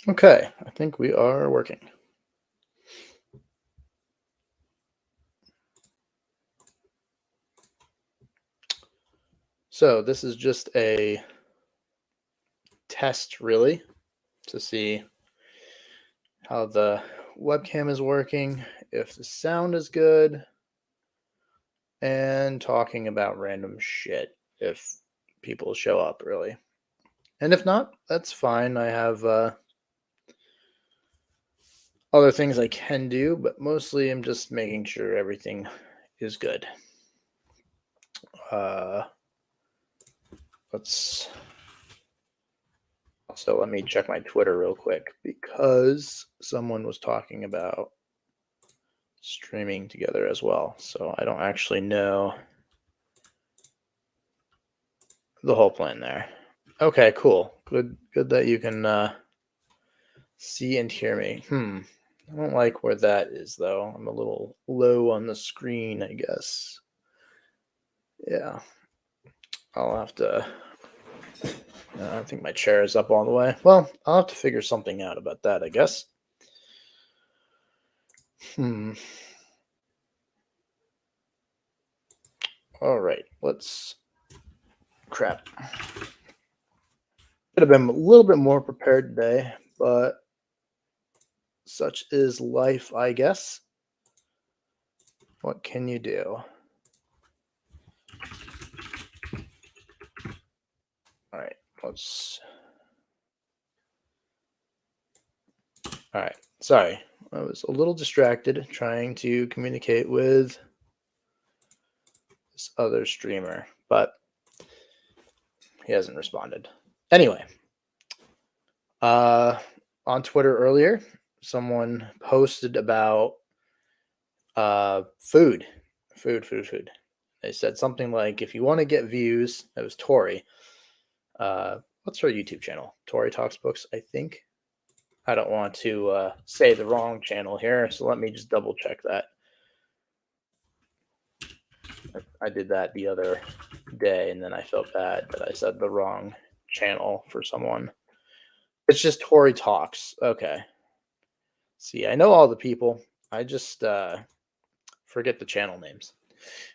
Okay, I think we are working. So this is just a test, really, to see how the webcam is working, if the sound is good, and talking about random shit if people show up, really. And if not, that's fine. I have other things I can do, but mostly I'm just making sure everything is good. Uh, let's also let me check my Twitter real quick because someone was talking about streaming together as well. So I don't actually know the whole plan there. Okay, cool. Good that you can see and hear me. I don't like where that is though. I'm a little low on the screen, I guess. Yeah. I'll have to I think my chair is up all the way. Well, I'll have to figure something out about that, I guess. Hmm. All right. Let's crap. Could have been a little bit more prepared today, but such is life, I guess. What can you do? All right, let's. All right, sorry. I was a little distracted trying to communicate with this other streamer, but he hasn't responded. Anyway, on Twitter earlier, someone posted about food. They said something like, if you want to get views, it was Tori. What's her YouTube channel? Tori Talks Books, I think. I don't want to say the wrong channel here, so let me just double check that. I did that the other day, and then I felt bad that I said the wrong channel for someone. It's just Tori Talks. Okay. See, I know all the people. I just forget the channel names.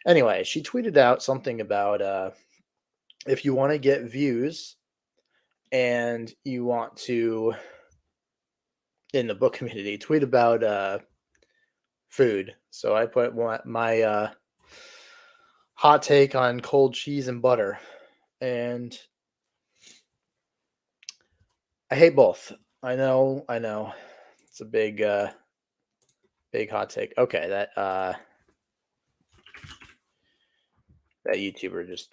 Anyway, she tweeted out something about if you want to get views and you want to, in the book community, tweet about food. So I put my hot take on cold cheese and butter. And I hate both. I know. It's a big hot take. Okay, that YouTuber just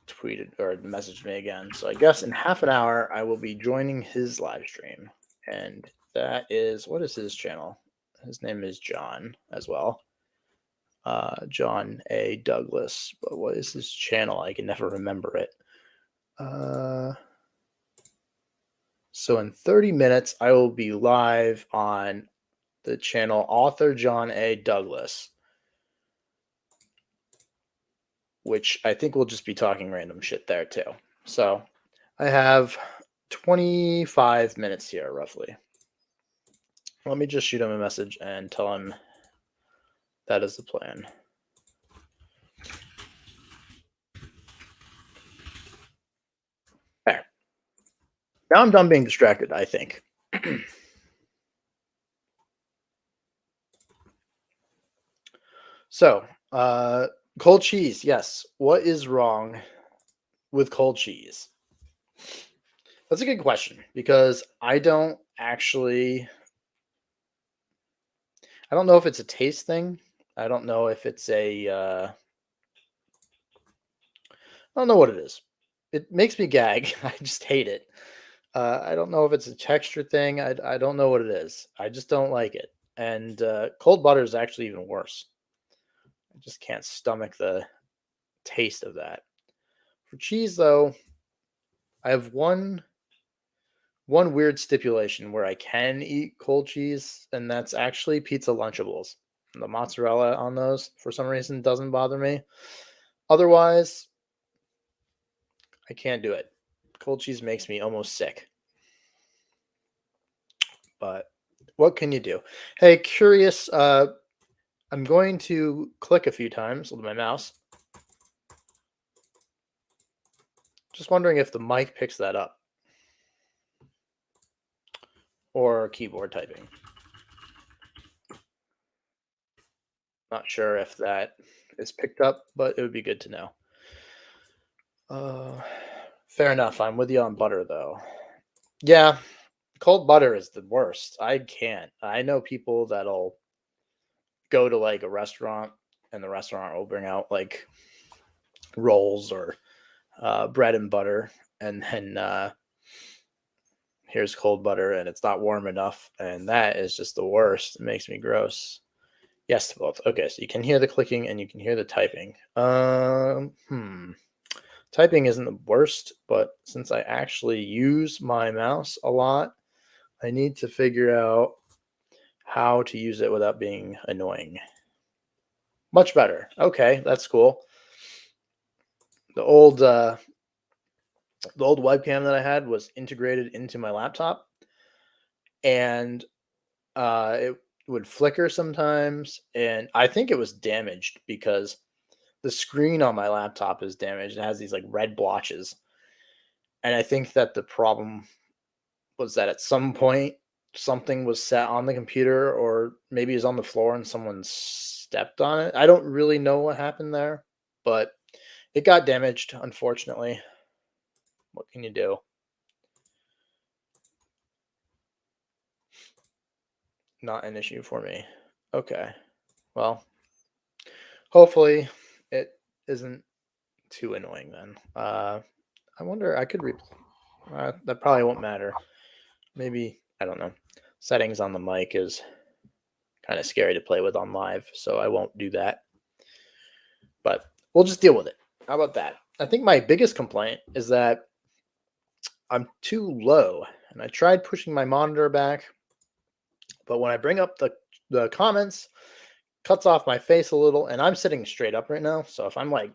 tweeted or messaged me again. So I guess in half an hour I will be joining his live stream. And that is, what is his channel? His name is John as well. John A. Douglas. But what is his channel? I can never remember it. So in 30 minutes, I will be live on the channel Author John A. Douglas, which I think we'll just be talking random shit there too. So I have 25 minutes here, roughly. Let me just shoot him a message and tell him that is the plan. There. Now I'm done being distracted, I think. So, cold cheese, yes. What is wrong with cold cheese? That's a good question because I don't know if it's a taste thing. I don't know if it's I don't know what it is. It makes me gag. I just hate it. I don't know if it's a texture thing. I don't know what it is. I just don't like it. And cold butter is actually even worse. I just can't stomach the taste of that. For cheese, though, I have one weird stipulation where I can eat cold cheese, and that's actually pizza Lunchables. The mozzarella on those, for some reason, doesn't bother me. Otherwise, I can't do it. Cold cheese makes me almost sick. but what can you do? Hey, curious. I'm going to click a few times with my mouse. Just wondering if the mic picks that up or keyboard typing. Not sure if that is picked up, but it would be good to know. Fair enough. I'm with you on butter, though. Yeah, cold butter is the worst. I can't. I know people that'll go to like a restaurant and the restaurant will bring out like rolls or bread and butter, and then here's cold butter and it's not warm enough, and that is just the worst. It makes me gross. Yes to both. Okay, so you can hear the clicking and you can hear the typing. Typing isn't the worst, but since I actually use my mouse a lot, I need to figure out how to use it without being annoying. Much better. Okay, that's cool. The old webcam that I had was integrated into my laptop, and it would flicker sometimes, and I think it was damaged because the screen on my laptop is damaged. It has these like red blotches, and I think that the problem was that at some point something was set on the computer, or maybe it was on the floor and someone stepped on it. I don't really know what happened there, but it got damaged, unfortunately. What can you do? Not an issue for me. Okay. Well, hopefully it isn't too annoying then. I wonder, I could that probably won't matter. Maybe, I don't know. Settings on the mic is kind of scary to play with on live, so I won't do that. But we'll just deal with it. How about that? I think my biggest complaint is that I'm too low, and I tried pushing my monitor back, but when I bring up the comments, cuts off my face a little, and I'm sitting straight up right now. So if I'm like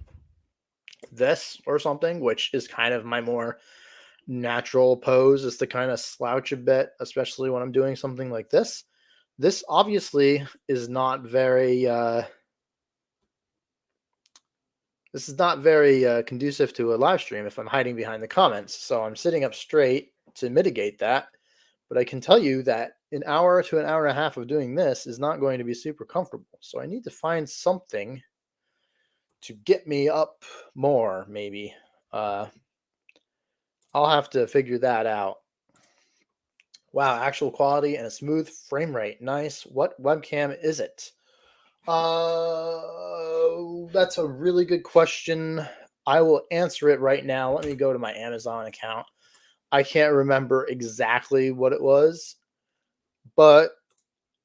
this or something, which is kind of my more natural pose, is to kind of slouch a bit, especially when I'm doing something like this. This obviously is not very conducive to a live stream if I'm hiding behind the comments. So I'm sitting up straight to mitigate that. But I can tell you that an hour to an hour and a half of doing this is not going to be super comfortable. So I need to find something to get me up more, maybe. I'll have to figure that out. Wow, actual quality and a smooth frame rate. Nice. What webcam is it? That's a really good question. I will answer it right now. Let me go to my Amazon account. I can't remember exactly what it was, but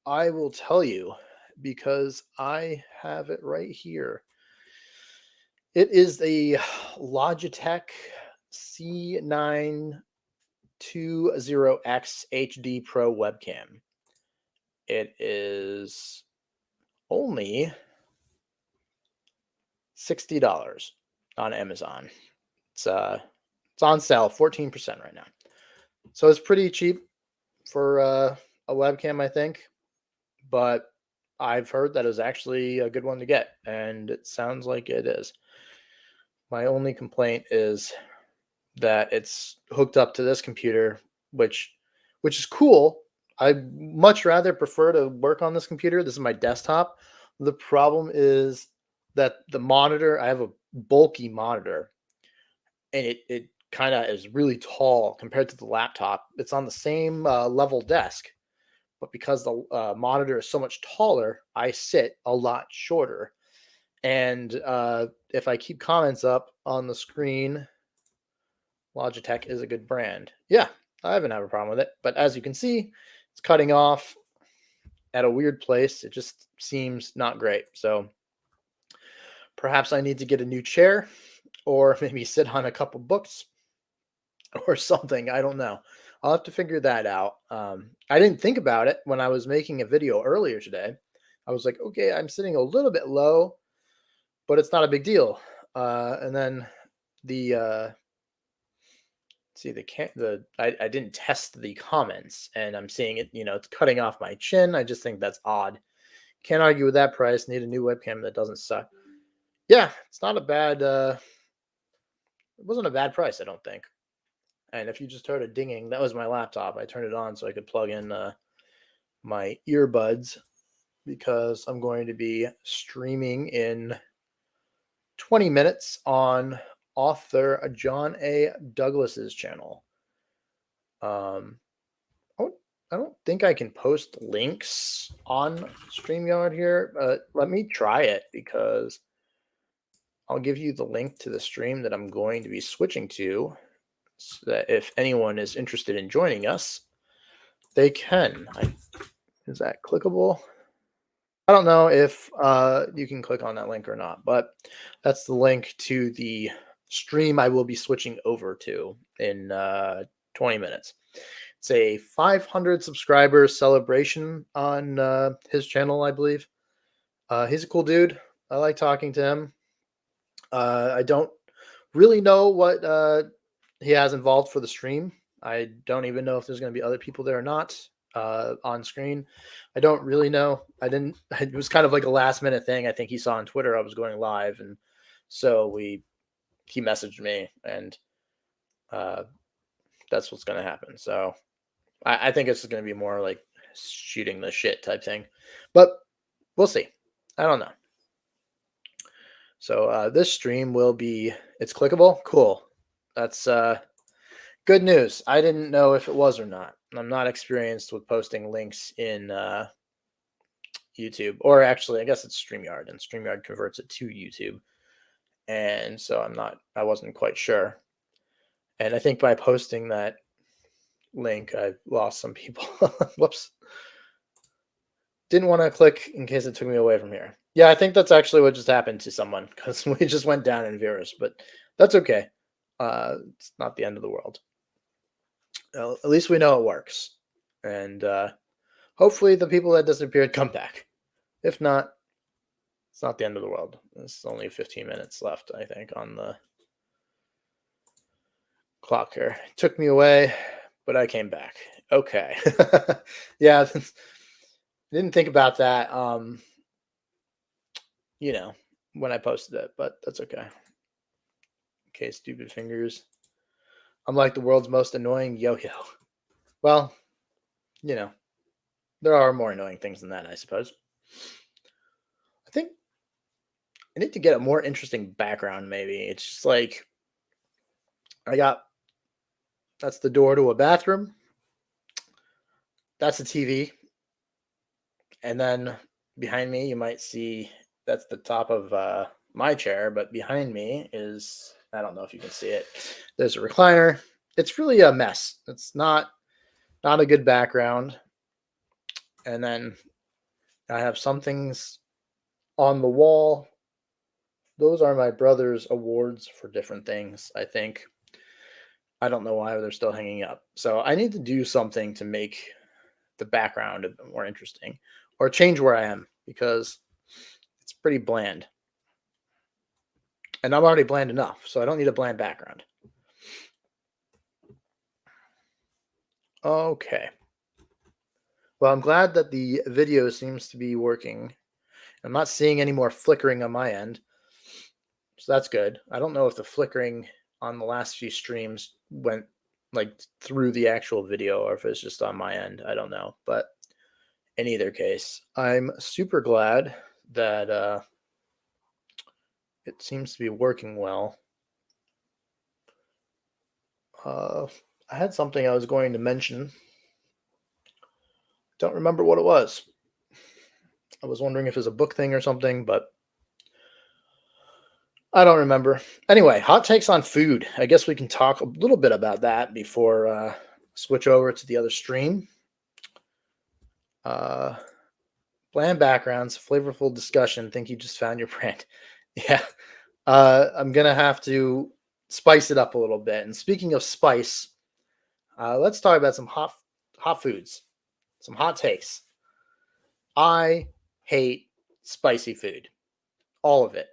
I will tell you because I have it right here. It is a Logitech C920X HD Pro webcam. It is only $60 on Amazon. It's on sale, 14% right now. So it's pretty cheap for a webcam, I think. But I've heard that is actually a good one to get, and it sounds like it is. My only complaint is that it's hooked up to this computer, which is cool. I much rather prefer to work on this computer. This is my desktop. The problem is that the monitor, I have a bulky monitor, and it kind of is really tall compared to the laptop. It's on the same level desk, but because the monitor is so much taller, I sit a lot shorter. And if I keep comments up on the screen, Logitech is a good brand. Yeah, I haven't had a problem with it. But as you can see, it's cutting off at a weird place. It just seems not great. So perhaps I need to get a new chair or maybe sit on a couple books or something. I don't know. I'll have to figure that out. I didn't think about it when I was making a video earlier today. I was like, okay, I'm sitting a little bit low, but it's not a big deal. And then the See I didn't test the comments, and I'm seeing it. It's cutting off my chin. I just think that's odd. Can't argue with that price. Need a new webcam that doesn't suck. Yeah, it's not a bad. It wasn't a bad price, I don't think. And if you just heard a dinging, that was my laptop. I turned it on so I could plug in my earbuds because I'm going to be streaming in 20 minutes on author John A. Douglas's channel. I don't think I can post links on StreamYard here, but let me try it because I'll give you the link to the stream that I'm going to be switching to so that if anyone is interested in joining us, they can. Is that clickable? I don't know if you can click on that link or not, but that's the link to the stream I will be switching over to in 20 minutes. It's a 500 subscriber celebration on his channel, I believe. He's a cool dude. I like talking to him. I don't really know what he has involved for the stream. I don't even know if there's going to be other people there or not on screen. I don't really know. It was kind of like a last minute thing. I think he saw on Twitter I was going live, and so he messaged me, and that's what's going to happen. So I think it's going to be more like shooting the shit type thing, but we'll see. I don't know. So this stream it's clickable. Cool. That's good news. I didn't know if it was or not. I'm not experienced with posting links in YouTube, or actually, I guess it's StreamYard, and StreamYard converts it to YouTube. And so I wasn't quite sure. And I think by posting that link, I lost some people. Whoops. Didn't want to click in case it took me away from here. Yeah, I think that's actually what just happened to someone because we just went down in viewers, but that's okay. It's not the end of the world. At least we know it works. And hopefully the people that disappeared come back. If not, it's not the end of the world. There's only 15 minutes left, I think, on the clock here. It took me away, but I came back. Okay. Yeah, didn't think about that, when I posted it, but that's okay. Okay, stupid fingers. I'm like the world's most annoying yo-yo. Well, there are more annoying things than that, I suppose. I think I need to get a more interesting background, maybe. It's just like that's the door to a bathroom. That's a TV. And then behind me, you might see that's the top of my chair, but behind me is, I don't know if you can see it. There's a recliner. It's really a mess. It's not a good background. And then I have some things on the wall. Those are my brother's awards for different things, I think. I don't know why they're still hanging up. So I need to do something to make the background a bit more interesting, or change where I am, because it's pretty bland. And I'm already bland enough, so I don't need a bland background. Okay. Well, I'm glad that the video seems to be working. I'm not seeing any more flickering on my end, so that's good. I don't know if the flickering on the last few streams went like through the actual video or if it's just on my end. I don't know, but in either case, I'm super glad that it seems to be working well. I had something I was going to mention. Don't remember what it was. I was wondering if it was a book thing or something, but I don't remember. Anyway, hot takes on food. I guess we can talk a little bit about that before switch over to the other stream. Bland backgrounds, flavorful discussion. Think you just found your brand. Yeah. I'm going to have to spice it up a little bit. And speaking of spice, let's talk about some hot foods, some hot takes. I hate spicy food, all of it.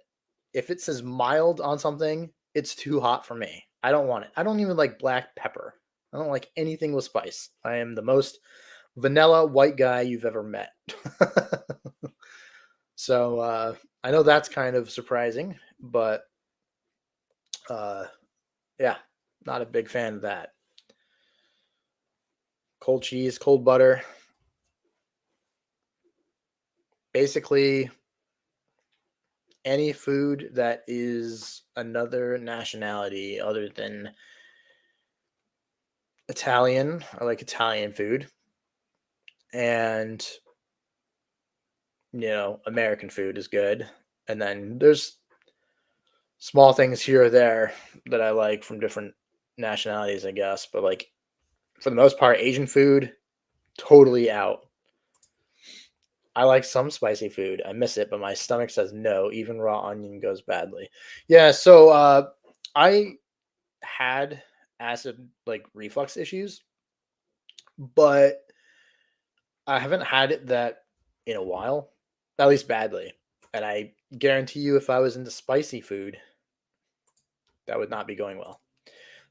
If it says mild on something, it's too hot for me. I don't want it. I don't even like black pepper. I don't like anything with spice. I am the most vanilla white guy you've ever met. So I know that's kind of surprising, but yeah, not a big fan of that. Cold cheese, cold butter. Basically, any food that is another nationality other than Italian. I like Italian food. And, American food is good. And then there's small things here or there that I like from different nationalities, I guess. But, like, for the most part, Asian food, totally out. I like some spicy food. I miss it, but my stomach says no. Even raw onion goes badly. Yeah, so I had acid like reflux issues, but I haven't had it that in a while, at least badly. And I guarantee you, if I was into spicy food, that would not be going well.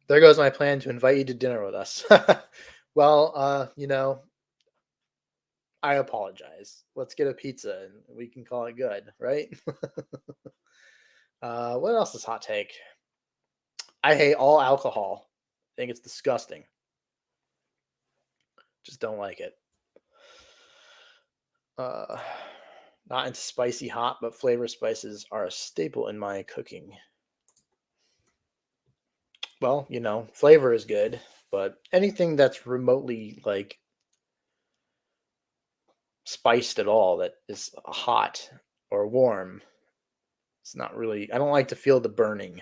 There goes my plan to invite you to dinner with us. Well, I apologize. Let's get a pizza and we can call it good, right? What else is hot take? I hate all alcohol. I think it's disgusting. Just don't like it. Not into spicy hot, but flavor spices are a staple in my cooking. Well, flavor is good, but anything that's remotely like spiced at all that is hot or warm, it's not really, I don't like to feel the burning.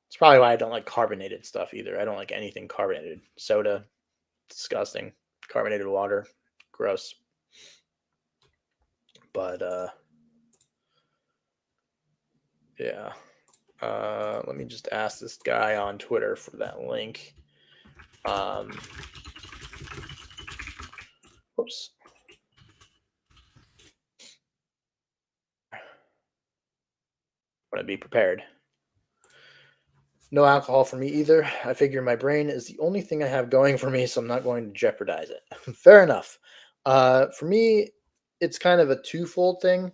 It's probably why I don't like carbonated stuff either. I don't like anything carbonated. Soda, disgusting. Carbonated water, gross. But yeah. Let me just ask this guy on Twitter for that link. Whoops. I'm gonna be prepared. No alcohol for me either. I figure my brain is the only thing I have going for me, so I'm not going to jeopardize it. Fair enough. For me, it's kind of a twofold thing.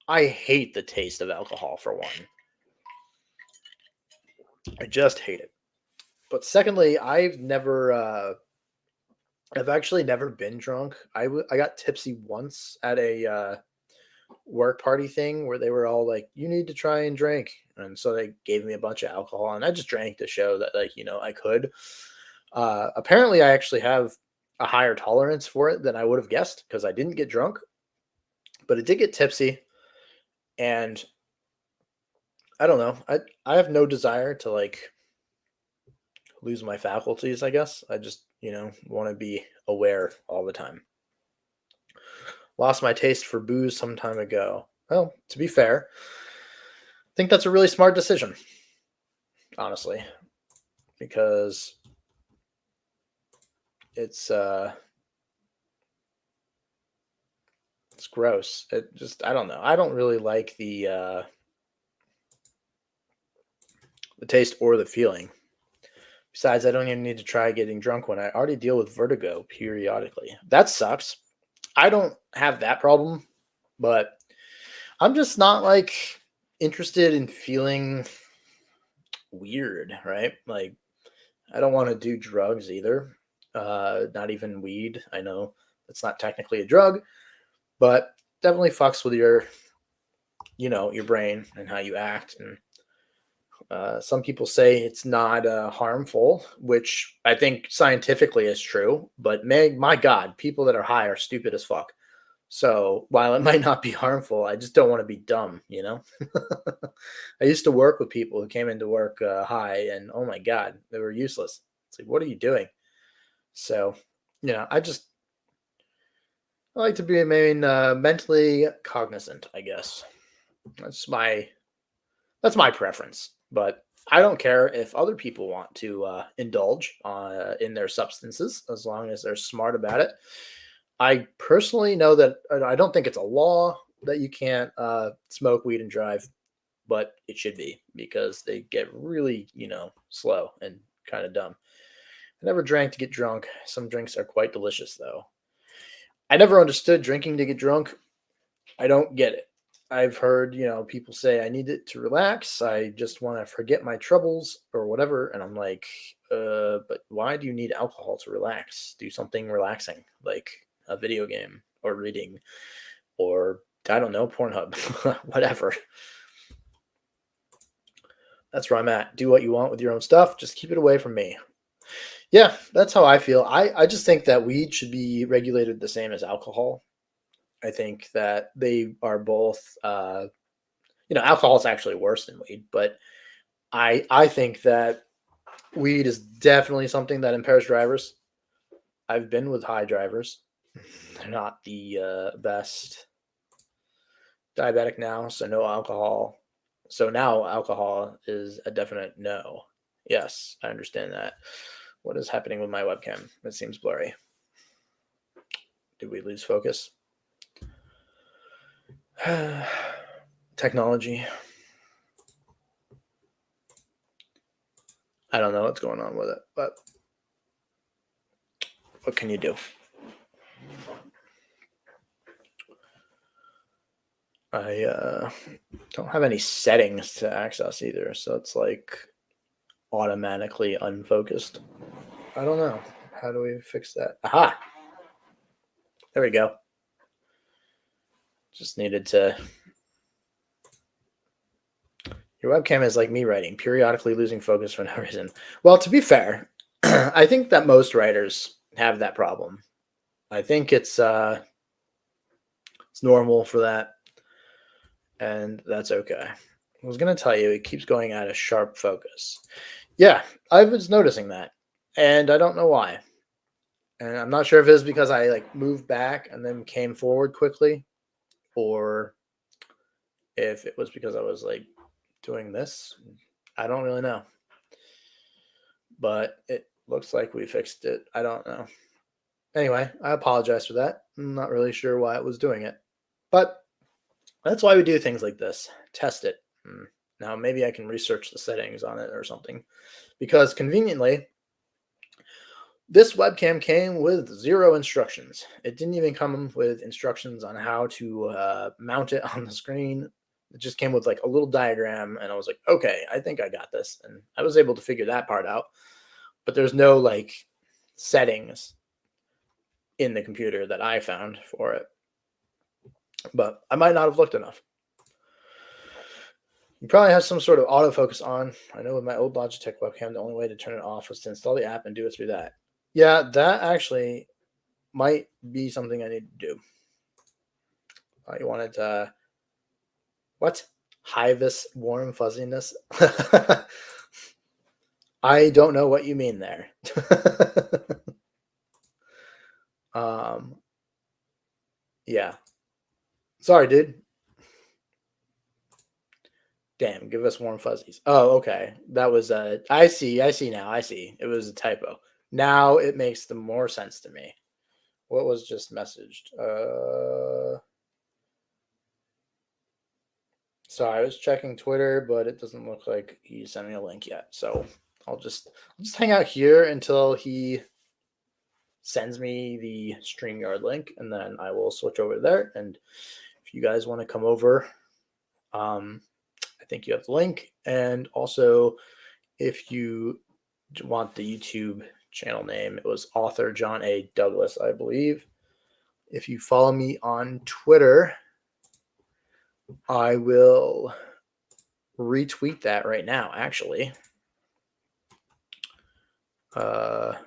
I hate the taste of alcohol, for one. I just hate it. But secondly, I've actually never been drunk. I got tipsy once at a work party thing where they were all like, "You need to try and drink," and so they gave me a bunch of alcohol, and I just drank to show that, like, I could. Apparently, I actually have a higher tolerance for it than I would have guessed because I didn't get drunk, but it did get tipsy, and I don't know. I have no desire to like lose my faculties. I guess I just want to be aware all the time. Lost my taste for booze some time ago. Well, to be fair, I think that's a really smart decision, honestly, because it's gross. It just, I don't know. I don't really like the taste or the feeling. Besides, I don't even need to try getting drunk when I already deal with vertigo periodically. That sucks. I don't have that problem, but I'm just not like interested in feeling weird, right? Like, I don't want to do drugs either. Not even weed. I know it's not technically a drug, but definitely fucks with your brain and how you act. And some people say it's not harmful, which I think scientifically is true. But my God, people that are high are stupid as fuck. So while it might not be harmful, I just don't want to be dumb, I used to work with people who came into work high, and oh my God, they were useless. It's like, what are you doing? So, I like to be mentally cognizant, I guess. That's my preference. But I don't care if other people want to indulge in their substances as long as they're smart about it. I personally know that I don't think it's a law that you can't smoke weed and drive. but it should be because they get really, slow and kind of dumb. I never drank to get drunk. Some drinks are quite delicious, though. I never understood drinking to get drunk. I don't get it. I've heard, people say I need it to relax. I just want to forget my troubles or whatever. And I'm like, but why do you need alcohol to relax? Do something relaxing, like a video game or reading or, I don't know, Pornhub, whatever. That's where I'm at. Do what you want with your own stuff. Just keep it away from me. Yeah, that's how I feel. I just think that weed should be regulated the same as alcohol. I think that they are both, alcohol is actually worse than weed, but I think that weed is definitely something that impairs drivers. I've been with high drivers. They're not the best. Diabetic now, so no alcohol. So now alcohol is a definite no. Yes, I understand that. What is happening with my webcam? It seems blurry. Did we lose focus? Technology. I don't know what's going on with it, but what can you do? I don't have any settings to access either, so it's like automatically unfocused. I don't know. How do we fix that? Aha! There we go. Just needed to. Your webcam is like me writing, periodically losing focus for no reason. Well, to be fair, I think that most writers have that problem. I think it's normal for that, and that's okay. I was gonna tell you, it keeps going out of sharp focus. Yeah, I was noticing that, and I don't know why. And I'm not sure if it's because I like moved back and then came forward quickly, or if it was because I was like doing this. I don't really know. But it looks like we fixed it. I don't know. Anyway, I apologize for that. I'm not really sure why it was doing it. But that's why we do things like this. Test it. Now maybe I can research the settings on it or something. Because conveniently, this webcam came with 0 instructions. It didn't even come with instructions on how to mount it on the screen. It just came with like a little diagram, and I was like, okay, I think I got this. And I was able to figure that part out. But there's no like settings in the computer that I found for it. But I might not have looked enough. You probably have some sort of autofocus on. I know with my old Logitech webcam, the only way to turn it off was to install the app and do it through that. Yeah, that actually might be something I need to do. You wanted to, what? Hivus warm fuzziness? I don't know what you mean there. Yeah. Sorry, dude. Damn, give us warm fuzzies. Oh, okay. That was I see now. I see. It was a typo. Now it makes the more sense to me. What was just messaged? Sorry, I was checking Twitter, but it doesn't look like he sent me a link yet. So I'll just hang out here until he sends me the StreamYard link, and then I will switch over there. And if you guys want to come over, I think you have the link. And also, if you want the YouTube channel name, it was author John A. Douglas, I believe. If you follow me on Twitter, I will retweet that right now, actually. Quote.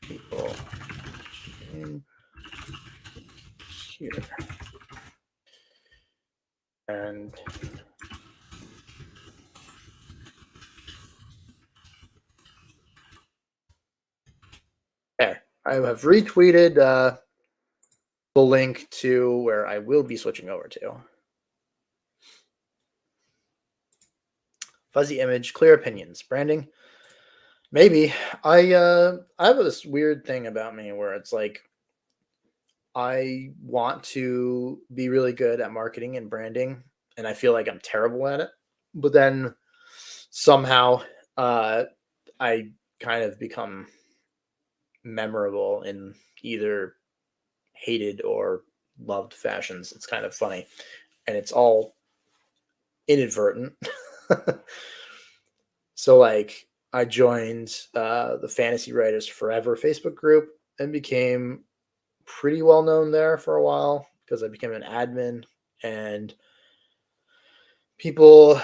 People in here. And there. I have retweeted the link to where I will be switching over to. Fuzzy image, clear opinions, branding. Maybe I have this weird thing about me where it's like I want to be really good at marketing and branding, and I feel like I'm terrible at it. But then somehow uh, I kind of become memorable in either hated or loved fashions. It's kind of funny, and it's all inadvertent. So, like, I joined the Fantasy Writers Forever Facebook group and became pretty well known there for a while because I became an admin, and people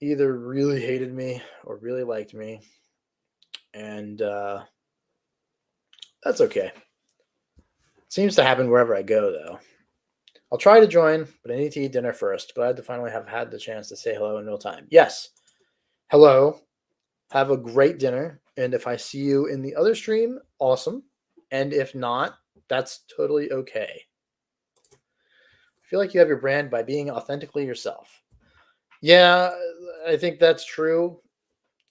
either really hated me or really liked me, and that's okay. Seems to happen wherever I go, though. I'll try to join, but I need to eat dinner first. Glad to finally have had the chance to say hello in real time. Yes, hello. Have a great dinner, and if I see you in the other stream, awesome. And if not, that's totally okay. I feel like you have your brand by being authentically yourself. Yeah, I think that's true.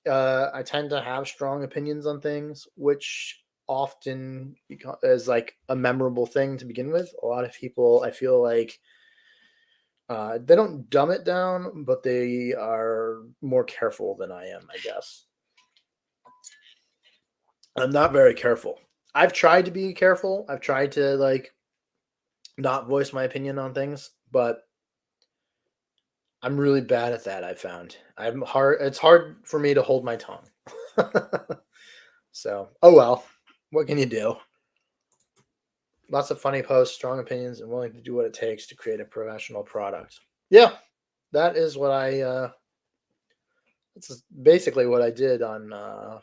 I tend to have strong opinions on things, which often is like a memorable thing to begin with. A lot of people, I feel like, they don't dumb it down, but they are more careful than I am, I guess. I'm not very careful. I've tried to be careful. I've tried to like not voice my opinion on things, but I'm really bad at that. I've found I'm hard. It's hard for me to hold my tongue. So, oh well. What can you do? Lots of funny posts, strong opinions, and willing to do what it takes to create a professional product. Yeah, that is what I. That's basically what I did on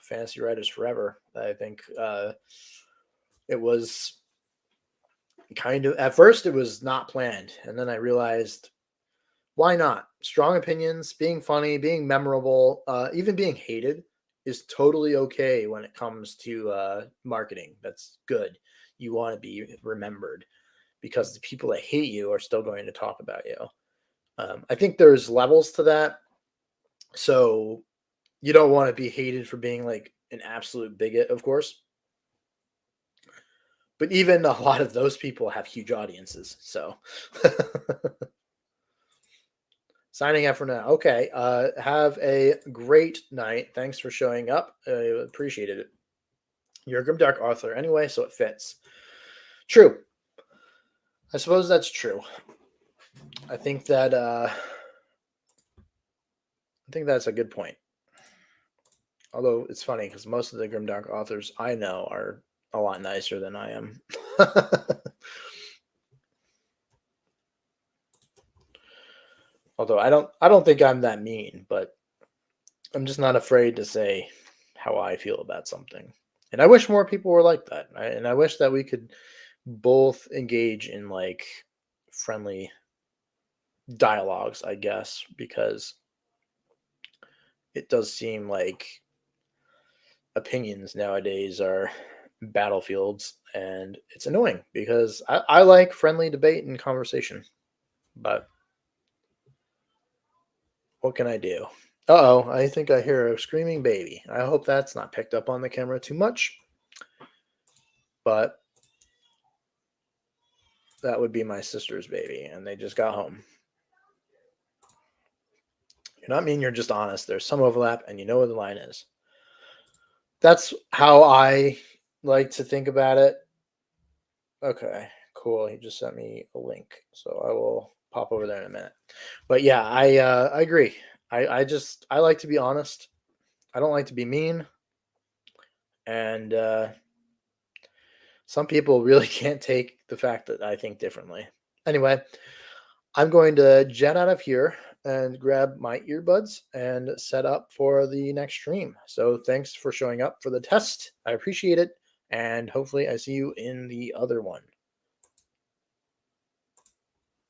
Fantasy Writers Forever. I think it was kind of at first it was not planned, and then I realized why not? Strong opinions, being funny, being memorable, even being hated is totally okay when it comes to marketing. That's good. You want to be remembered because the people that hate you are still going to talk about you. I think there's levels to that. So you don't want to be hated for being like an absolute bigot, of course. But even a lot of those people have huge audiences. So signing out for now. Okay. Have a great night. Thanks for showing up. I appreciated it. You're a grimdark author anyway, so it fits. True. I suppose that's true. I think that that's a good point. Although it's funny because most of the grimdark authors I know are a lot nicer than I am. Although I don't think I'm that mean, but I'm just not afraid to say how I feel about something. And I wish more people were like that. And I wish that we could both engage in like friendly dialogues, I guess, because it does seem like opinions nowadays are battlefields, and it's annoying because I like friendly debate and conversation, but what can I do? Uh-oh, I think I hear a screaming baby. I hope that's not picked up on the camera too much, but that would be my sister's baby, and they just got home. You're not mean, you're just honest. There's some overlap, and you know where the line is. That's how I like to think about it. Okay, cool. He just sent me a link, so I will pop over there in a minute. But yeah, I agree. I like to be honest. I don't like to be mean, and some people really can't take the fact that I think differently. Anyway, I'm going to jet out of here and grab my earbuds and set up for the next stream. So thanks for showing up for the test. I appreciate it, and hopefully I see you in the other one.